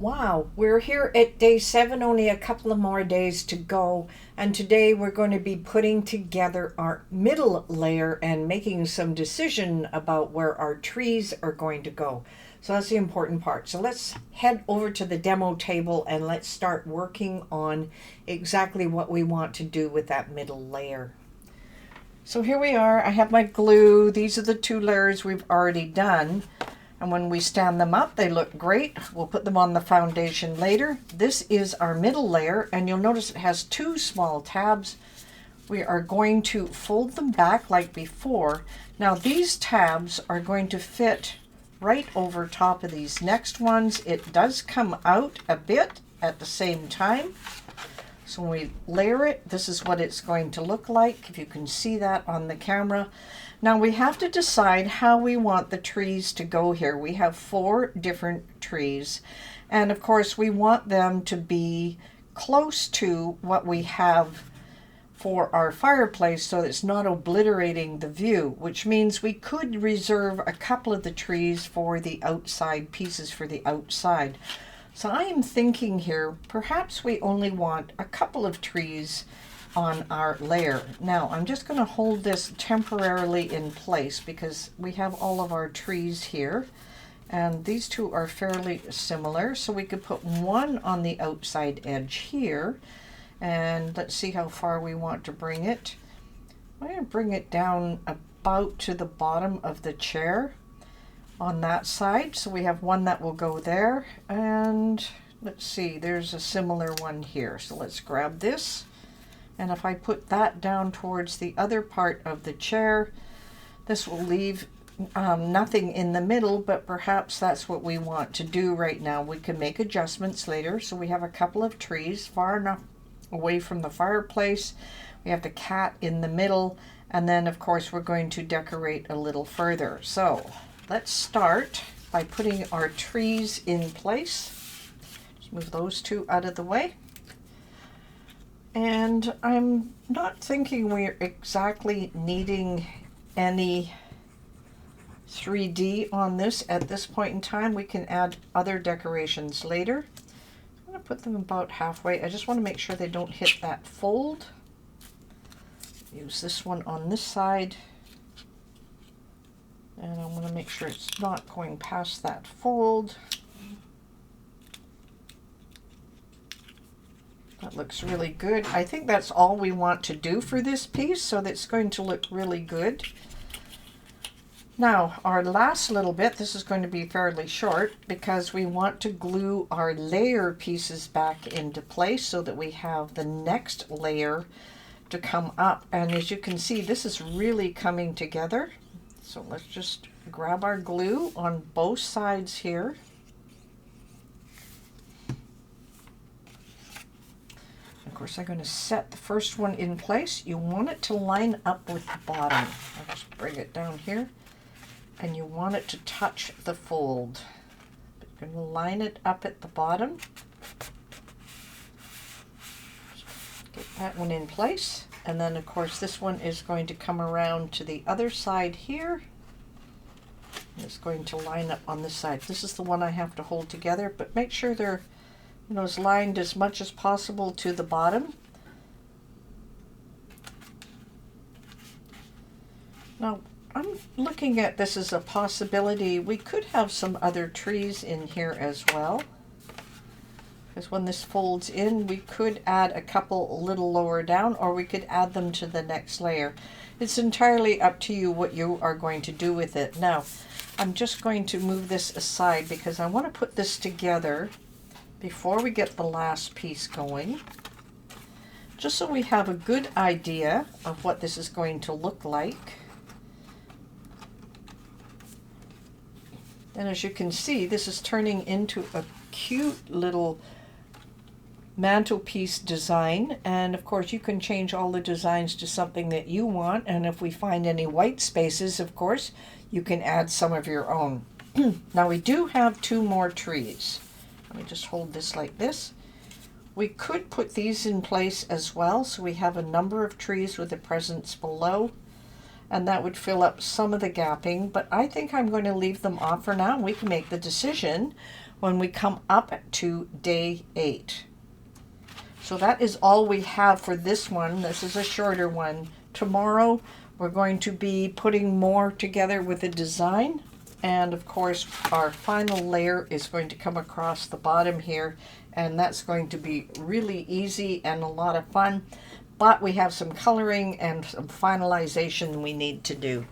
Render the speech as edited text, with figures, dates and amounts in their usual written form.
Wow, we're here at day 7, only a couple of more days to go. And today we're going to be putting together our middle layer and making some decision about where our trees are going to go. So that's the important part. So let's head over to the demo table and let's start working on exactly what we want to do with that middle layer. So here we are. I have my glue. These are the 2 layers we've already done. And when we stand them up, they look great. We'll put them on the foundation later. This is our middle layer, and you'll notice it has 2 small tabs. We are going to fold them back like before. Now these tabs are going to fit right over top of these next ones. It does come out a bit at the same time. So when we layer it, this is what it's going to look like, if you can see that on the camera. Now we have to decide how we want the trees to go here. We have 4 different trees, and of course we want them to be close to what we have for our fireplace so it's not obliterating the view, which means we could reserve a couple of the trees for the outside pieces for the outside. So I am thinking here, perhaps we only want a couple of trees on our layer. Now I'm just going to hold this temporarily in place because we have all of our trees here, and these 2 are fairly similar, so we could put one on the outside edge here, and let's see how far we want to bring it. I'm going to bring it down about to the bottom of the chair on that side, so we have one that will go there, and let's see, there's a similar one here. So let's grab this, and if I put that down towards the other part of the chair, this will leave nothing in the middle, but perhaps that's what we want to do right now. We can make adjustments later. So we have a couple of trees far enough away from the fireplace. We have the cat in the middle, and then of course we're going to decorate a little further. So let's start by putting our trees in place. Just move those 2 out of the way. And I'm not thinking we're exactly needing any 3D on this at this point in time. We can add other decorations later. I'm going to put them about halfway. I just want to make sure they don't hit that fold. Use this one on this side. And I want to make sure it's not going past that fold. That looks really good. I think that's all we want to do for this piece, so that's going to look really good. Now, our last little bit, this is going to be fairly short because we want to glue our layer pieces back into place so that we have the next layer to come up. And as you can see, this is really coming together. So let's just grab our glue on both sides here. Of course, I'm going to set the first one in place. You want it to line up with the bottom. I'll just bring it down here. And you want it to touch the fold. You're going to line it up at the bottom. Get that one in place. And then, of course, this one is going to come around to the other side here. It's going to line up on this side. This is the one I have to hold together, but make sure they're is lined as much as possible to the bottom. Now, I'm looking at this as a possibility. We could have some other trees in here as well, because when this folds in, we could add a couple a little lower down, or we could add them to the next layer. It's entirely up to you what you are going to do with it. Now, I'm just going to move this aside because I want to put this together before we get the last piece going, just so we have a good idea of what this is going to look like. And as you can see, this is turning into a cute little mantelpiece design, and of course you can change all the designs to something that you want, and if we find any white spaces, of course you can add some of your own. Now we do have 2 more trees. Let me just hold this like this. We could put these in place as well, so we have a number of trees with the presents below, and that would fill up some of the gapping, but I think I'm going to leave them off for now. We can make the decision when we come up to day 8. So that is all we have for this one. This is a shorter one. Tomorrow we're going to be putting more together with a design. And of course, our final layer is going to come across the bottom here, and that's going to be really easy and a lot of fun. But we have some coloring and some finalization we need to do.